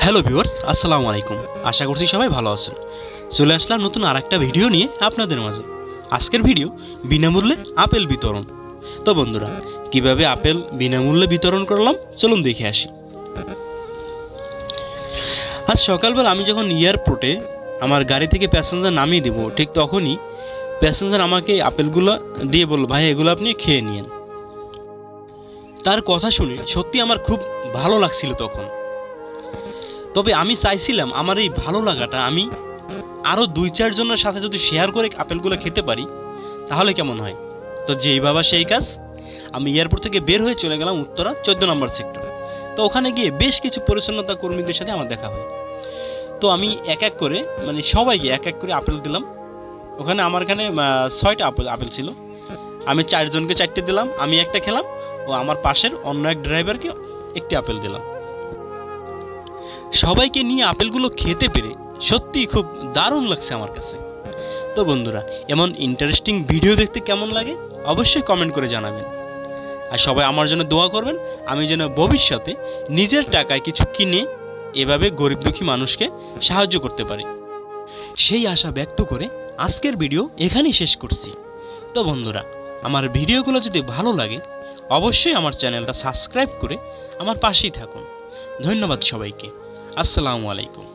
Hello viewers, আসসালামু আলাইকুম। আশা করছি সবাই ভালো আছেন। চলে আসলাম নতুন আরেকটা ভিডিও নিয়ে আপনাদের মাঝে। আজকের ভিডিও বিনামূল্যে আপেল বিতরণ। তো বন্ধুরা, কিভাবে আপেল বিনামূল্যে বিতরণ করলাম চলুন দেখে আসি। আজ সকালবেলা আমি যখন এয়ারপোর্টে আমার গাড়ি থেকে প্যাসেঞ্জার নামিয়ে দেবো, ঠিক তখনই প্যাসেঞ্জার আমাকে আপেলগুলো দিয়ে বলল, ভাই এগুলো আপনি খেয়ে নিন। তার কথা শুনে সত্যি আমার খুব ভালো লাগছিল তখন। তবে আমি চাইছিলাম আমার এই ভালো লাগাটা আমি আরও 2-4 জনের সাথে যদি শেয়ার করে আপেলগুলো খেতে পারি তাহলে কেমন হয়। তো যেই ভাবা সেই কাজ, আমি এয়ারপোর্ট থেকে বের হয়ে চলে গেলাম উত্তরা 14 নম্বর সেক্টর। তো ওখানে গিয়ে বেশ কিছু পরিচ্ছন্নতা কর্মীদের সাথে আমার দেখা হয়। তো আমি এক এক করে সবাইকে এক এক করে আপেল দিলাম। ওখানে আমার এখানে 6টা আপেল ছিল। আমি 4 জনকে 4টে দিলাম, আমি একটা খেলাম, ও আমার পাশের অন্য এক ড্রাইভারকে একটি আপেল দিলাম। সবাইকে নিয়ে আপেলগুলো খেতে পেরে সত্যিই খুব দারুণ লাগছে আমার কাছে। তো বন্ধুরা, এমন ইন্টারেস্টিং ভিডিও দেখতে কেমন লাগে অবশ্যই কমেন্ট করে জানাবেন। আর সবাই আমার জন্য দোয়া করবেন, আমি যেন ভবিষ্যতে নিজের টাকায় কিছু কিনে এভাবে গরিব দুঃখী মানুষকে সাহায্য করতে পারি। সেই আশা ব্যক্ত করে আজকের ভিডিও এখানেই শেষ করছি। তো বন্ধুরা, আমার ভিডিওগুলো যদি ভালো লাগে অবশ্যই আমার চ্যানেলটা সাবস্ক্রাইব করে আমার পাশেই থাকুন। ধন্যবাদ সবাইকে। আসসালামু আলাইকুম।